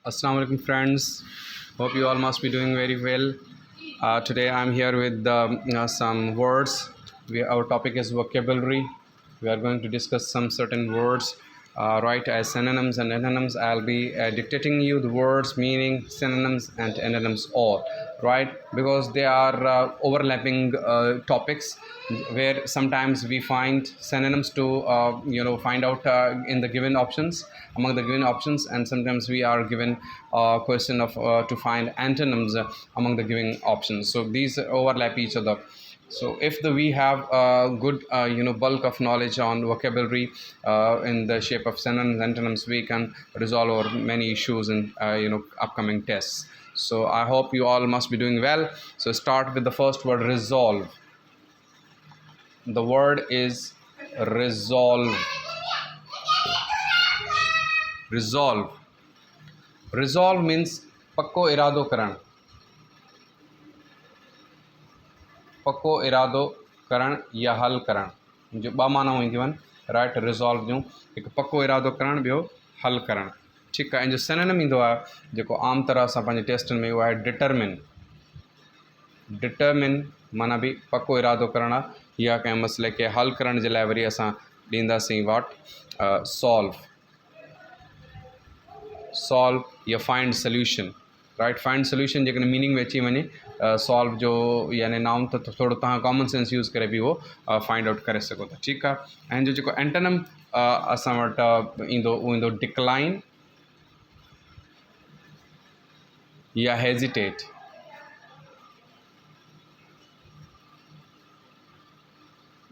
Assalamu alaikum friends. Hope you all must be doing very well. Today I'm here with some words. Our topic is vocabulary. We are going to discuss some certain words, right, as synonyms and antonyms. I'll be dictating you the words, meaning, synonyms and antonyms all, right, because they are overlapping topics where sometimes we find synonyms to find out in the given options, among the given options, and sometimes we are given a question of to find antonyms among the given options. So these overlap each other. So if we have a good bulk of knowledge on vocabulary in the shape of synonyms, antonyms, we can resolve our many issues in upcoming tests. So I hope you all must be doing well. So start with the first word, resolve. The word is resolve. Resolve. Resolve means पक्को इरादो करण. पक्को इरादो करण या हल करण. जो ॿ माना हूंदियूं आहिनि, right. Resolve जूं हिकु पक्को इरादो करणु, ॿियो हल करणु. ठीकु आहे. ऐं जो सिनोनिम ईंदो आहे जेको आम तरह सां पंहिंजे टेस्टनि में, उहो आहे डिटरमिन. डिटरमिन माना बि पक्को इरादो करणु आहे, या कंहिं मसइले खे हल करण जे लाइ वरी असां ॾींदासीं वॉट सॉल्व. सॉल्व या find solution, right. Find solution जेकॾहिं मीनिंग में अची वञे, सॉल्व जो यानी नाउन त थोरो तव्हां कॉमन सेंस यूज़ करे बि उहो फाइंड आउट करे सघो था. ठीकु आहे. ऐं जो जेको एंटनम असां वटि ईंदो, उहो ईंदो डिक्लाइन या हेजिटेट.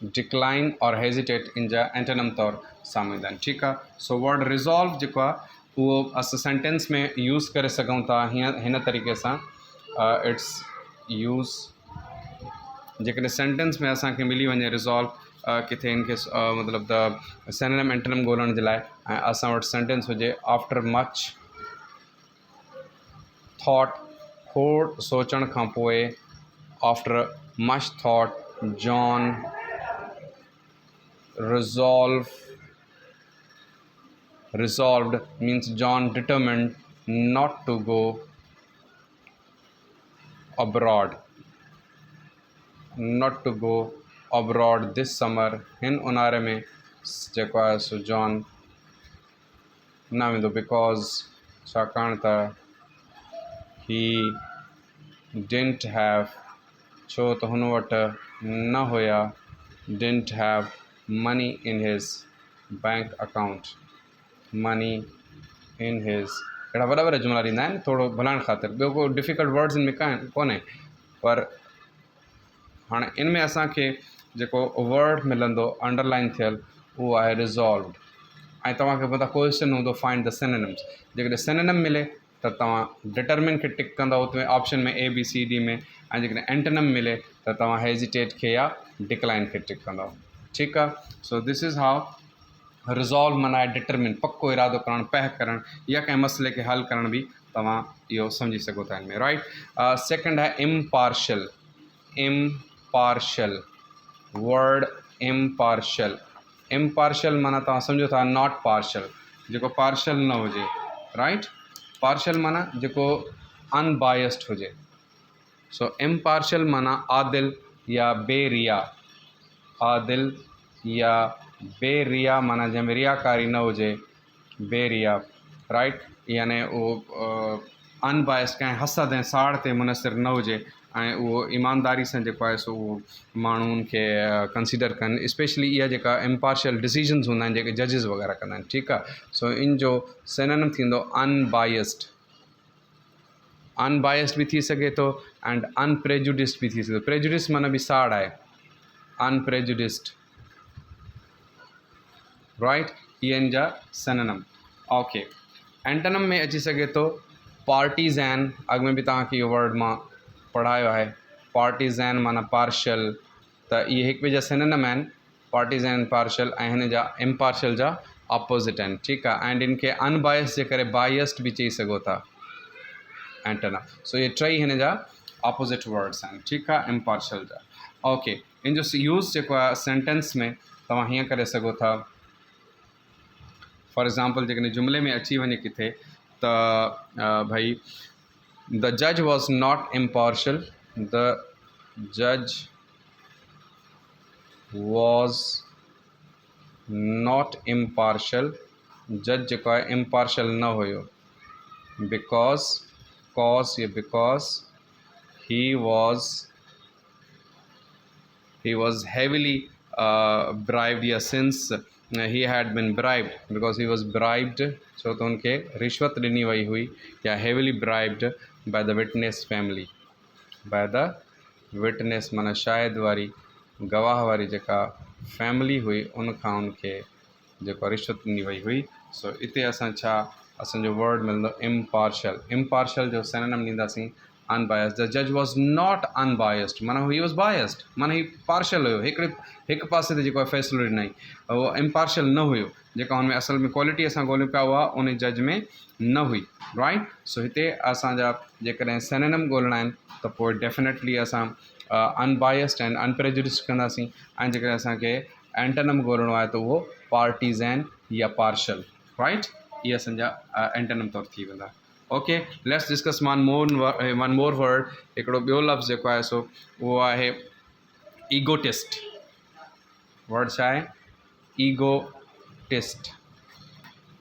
डिक्लाइन और हेजिटेट इन जा एंटनम तौर साम्हूं ईंदा आहिनि. ठीकु आहे. सो वर्ड रिज़ॉल्व जेको आहे उहो असां सेंटेंस में यूज़ करे सघूं था हीअं हिन तरीक़े सां. इट्स यूज़ जेकॾहिं सेंटेंस में असांखे मिली वञे रिज़ॉल्व किथे इनखे मतिलबु द सिनोनिम एंटोनिम ॻोल्हण जे लाइ, ऐं असां वटि सेंटेंस हुजे आफ्टर मच थॉट, खोड़ सोचण खां पोइ, after much thought John resolved means John determined not to go abroad. Not to go abroad this summer. हिन उन्हारे में जेको आहे सो जॉन न वेंदो, बिकॉज़ छाकाणि त ही didn't have, छो त हुन वटि न हुया, didn't have money in his bank account. Money in his. अहिड़ा वॾा वॾा जुमिला ॾींदा आहिनि थोरो भुलाइण ख़ातिर. ॿियो को डिफ़िकल्ट वर्ड्स हिन में कोन्हे, पर हाणे इन में असांखे जेको वर्ड मिलंदो अंडरलाइन थियल, उहो आहे रिज़ॉल्वड. ऐं तव्हांखे मथां क्वेश्चन हूंदो फाइंड द सिनोनिम्स. जेकॾहिं सिनोनिम मिले त तव्हां डिटरमिन खे टिक कंदव उते ऑप्शन में A B C D में, ऐं जेकॾहिं एंटोनिम मिले त तव्हां हेजिटेट खे या डिक्लाइन खे टिक कंदव. ठीकु आहे. So this is how resolve माना आहे डिटरमिन, पक्को इरादो करणु, पह करणु, या कंहिं मसइले खे हल करण बि तव्हां इहो सम्झी सघो था हिन में, राइट. सेकेंड आहे impartial. Impartial word impartial. Impartial माना तव्हां सम्झो था नॉट पार्शल, जेको पार्शल न हुजे, राइट. पार्शल माना जेको अनबायस्ड हुजे. सो इम्पार्शल माना आदिल या बेरिया. आदिल या बेरिया माना जंहिंमें रियाकारी न हुजे, बेरिया, राइट. यानी उहो अनबायस्ड, कंहिं हसद ऐं साड़ ते मुनसिर न हुजे, ऐं उहो ईमानदारी सां जेको आहे सो उहो माण्हुनि खे कंसिडर कनि. स्पेशली इहा जेका इम्पार्शियल डिसीजन्स हूंदा आहिनि जेके जजिस वग़ैरह कंदा आहिनि. ठीकु आहे. सो इन जो सिनोनिम थींदो अनबायस्ड. अनबायस्ड बि थी सघे थो एंड अनप्रेजुडिस्ड बि थी सघे थो. प्रेजुडिस माना बि साड़ आहे, अनप्रेजुडिस्ड, राइट. इहे इन जा सिनोनिम. ओके. एंटोनिम में अची सघे थो पार्टीज़ैन. अॻु में बि तव्हांखे इहो वर्ड मां पढ़ायो आहे. पार्टीज़ैन माना पार्शल. त इहे हिक ॿिए जा सिनोनिम आहिनि, पार्टीज़ैन, पार्शल, ऐं हिन जा इम्पार्शल जा अपोज़िट आहिनि. ठीकु आहे. एंड इनखे अनबायस्ड जे करे बायस्ड बि चई सघो था एंटोनिम. सो इहे टई हिन जा अपोज़िट वर्ड्स आहिनि. ठीकु आहे, इम्पार्शल जा. ओके. इन जो यूज़ जेको आहे सेंटेंस में तव्हां हीअं करे सघो था. फॉर एग्ज़ाम्पल जेकॾहिं जुमिले में अची वञे किथे त भाई द जज वॉज नॉट इम्पार्शल, द जज वॉज नॉट इम्पार्शल, जज जेको आहे इम्पार्शल न हुयो, बिकॉज कॉज या because he was heavily bribed, या since he had been bribed, because he was bribed, छो तो उनके रिश्वत ॾिनी वई हुई, या heavily bribed by the witness family, by the witness माना शाहिद वारी गवाह वारी जेका फैमिली हुई उन खां उनखे जेको रिश्वत ॾिनी वई हुई। सो इते असां छा असांजो वर्ड मिलंदो इम्पार्शल। इम्पार्शल जो सिनोनिम ॾींदासीं अनबायस्ड। द जज वॉज नॉट अनबायस्ड माना ही वॉज बायस्ड, माना ही पार्शल हुयो, हिकु पासे ते जेको आहे फ़ैसिलो ॾिनई, उहो इम्पार्शल न हुयो, जेका हुन में असल में क्वालिटी असां ॻोल्हियूं पिया उहा उन जज में न हुई, राइट। सो हिते असांजा जेकॾहिं सिनोनिम ॻोल्हणा आहिनि त पोइ डेफिनेटली असां अनबायस्ड एंड अनप्रेजुडिस्ड कंदासीं, ऐं जेकॾहिं असांखे एंटोनिम ॻोल्हणो आहे त उहो पार्टीज़न या पार्शल, राइट। इहे असांजा एंटोनिम तौरु थी वेंदा। Okay, let's discuss one more word. हिकिड़ो ॿियो लफ़्ज़ जेको आहे सो उहो आहे ईगोटिस्ट। वर्ड छा आहे? ईगोटिस्ट।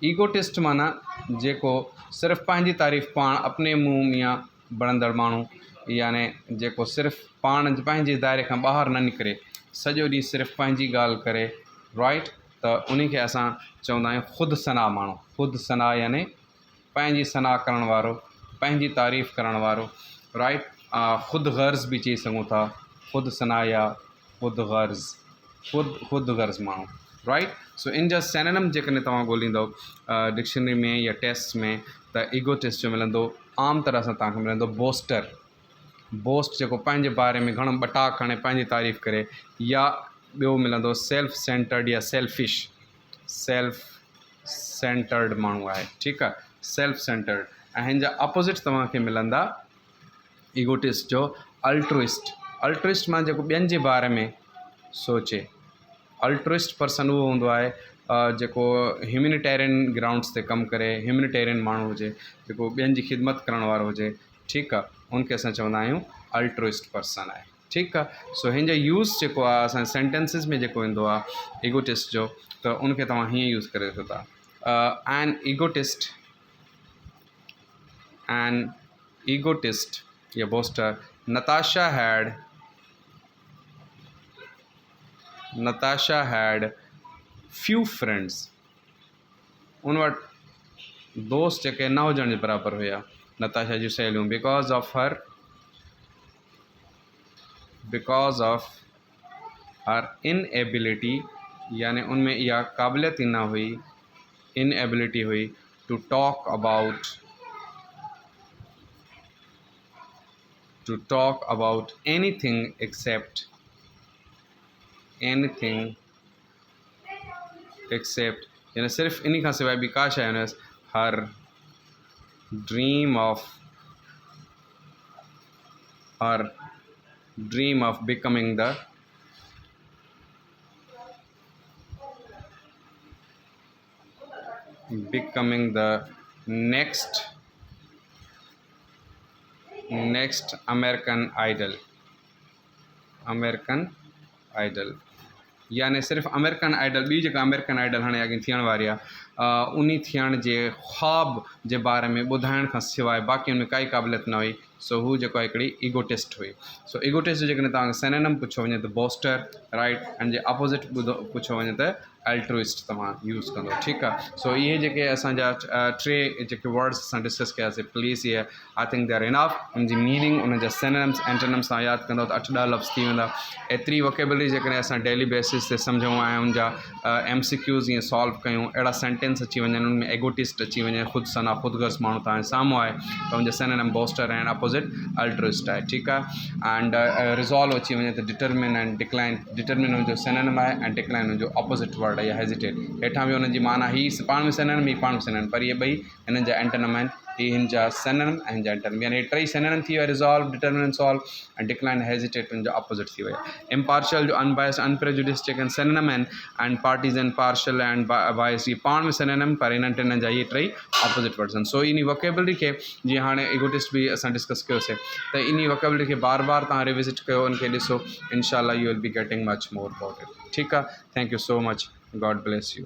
ईगोटिस्ट माना जेको सिर्फ़ु पंहिंजी तारीफ़ पाण अपने मुंहुं मियां बणंदड़ माण्हू, याने जेको सिर्फ़ु पाण पंहिंजे दायरे खां ॿाहिरि न निकिरे, सॼो ॾींहुं सिर्फ़ु पंहिंजी ॻाल्हि करे, राइट। त उन खे असां चवंदा आहियूं ख़ुदि सना माण्हू। ख़ुदि सना याने पंहिंजी सना करण वारो, पंहिंजी तारीफ़ करण वारो, राइट। ख़ुदि गर्ज़ बि चई सघूं था, ख़ुदि सना या ख़ुदि गर्ज़, ख़ुदि गर्ज़ माण्हू, राइट। सो इन जा सिनोनिम जेकॾहिं तव्हां ॻोल्हींदव डिक्शनरी में या टेस्ट में, त ईगोटिस्ट जो मिलंदो आम तरह सां तव्हांखे मिलंदो बोस्टर। बोस्ट जेको पंहिंजे बारे में घणो ॿटाक खणे पंहिंजी तारीफ़ करे, या ॿियो मिलंदो सेल्फ सेंटर्ड या सेल्फिश। सेल्फ सेंटर्ड माण्हू आहे, ठीकु आहे, सेल्फ सेंटर्ड। ऐं हिन जा अपोज़िट तव्हांखे मिलंदा ईगोटिस्ट जो अल्ट्रुइस्ट। अल्ट्रुइस्ट मां जेको ॿियनि जे बारे में सोचे। अल्ट्रुइस्ट पर्सन उहो हूंदो आहे जेको ह्यूमैनिटेरियन ग्राउंड्स ते कमु करे, ह्यूमैनिटेरियन माण्हू हुजे, जेको ॿियनि जी ख़िदमत करण वारो हुजे, ठीकु आहे, उनखे असां चवंदा आहियूं अल्ट्रुइस्ट पर्सन आहे, ठीकु आहे। सो हिन जो यूज़ जेको आहे असांजे सेंटेंसिस में जेको ईंदो आहे ईगोटिस्ट जो, त उनखे तव्हां हीअं यूज़ करे सघो था, एन ईगोटिस्ट या booster Natasha had few friends। उन वटि दोस्त जेके न हुजण जे बराबरि हुया नताशा जूं सहेलियूं, बिकॉज ऑफ हर इनएबिलिटी, यानी उनमें इहा क़ाबिलियत ई न हुई, इनएबिलिटी हुई to talk about anything except यानी सिर्फ़ु इन खां सवाइ ॿी का शइ हुनसि, her dream of becoming the next American Idol. यानी सिर्फ़ु अमेरिकन आइडल, ॿी जेका अमेरिकन आइडल हाणे अॻे थियण वारी आहे, उन थियण जे ख़्वाब जे बारे में ॿुधाइण खां सवाइ बाक़ी उनमें काई क़ाबिलियत न हुई। सो हू जेको आहे हिकिड़ी ईगोटिस्ट हुई। सो ईगोटिस्ट जो जेकॾहिं तव्हांखे सिनोनिम पुछो वञे त बोस्टर, राइट। ऐं जे अपोज़िट पुछो वञे त अल्ट्रुइस्ट तव्हां यूज़ कंदो, ठीकु आहे। सो इहे जेके असांजा टे जेके वर्ड्स असां डिस्कस कयासीं, प्लीज़ इहे I think they are enough. उनजी मीनिंग, उनजा सिनोनिम्स एंटोनिम्स तव्हां यादि कंदव त 8-10 लफ़्ज़ थी वेंदा। एतिरी वोकेबलरी जेकॾहिं असां डेली बेसिस ते सम्झूं ऐं उनजा MCQs ईअं सॉल्व कयूं, अहिड़ा सेंटेंस अची वञनि उनमें एगोटिस्ट अची वञे, ख़ुदि सना ख़ुदि गर्ज़ माण्हू तव्हांजे साम्हूं आहे, त उनजा सिनोनिम बोस्टर ऐं अपोज़िट अल्ट्रुइस्ट आहे, ठीकु आहे। एंड रिज़ॉल्व अची वञे त डिटरमिन एंड डिक्लाइन। डिटरमिन उनजो सिनोनिम आहे ऐं डिक्लाइन उनजो अपोज़िट वर्ड आहे या हेजिटेट। हेठां बि उनजी माना ही पाण में सिनोनिम, ही पाण में सिनोनिम, पर इहे ॿई हिननि जा एंटोनिम आहिनि, ही हिन जा सिनोनिम ऐं जा एंटोनिम, यानी टई सिनोनिम थी विया रिज़ॉल्व, डिटरमिनेंट सॉल्व ऐं डिक्लाइन हेजिटेट जो अपोजिट थी विया। इम्पार्शियल जो अनबायस्ड अनप्रेजुडिस्ड जेके सिनोनिम आहिनि एंड पार्टीज़न पार्शियल एंड बायस, ये पाण में सिनोनिम पर इन्हनि टिनि जा ये टई अपोजिट वर्ड्स आहिनि। सो इन वोकेबलरी खे जीअं हाणे इगोटिस्ट बि असां डिस्कस कयोसीं, त इन वोकेबलरी खे बार बार तव्हां रिविज़िट कयो, उनखे ॾिसो, इंशाल्लाह you will be getting much more about it. ठीकु आहे, thank you so much, God bless you.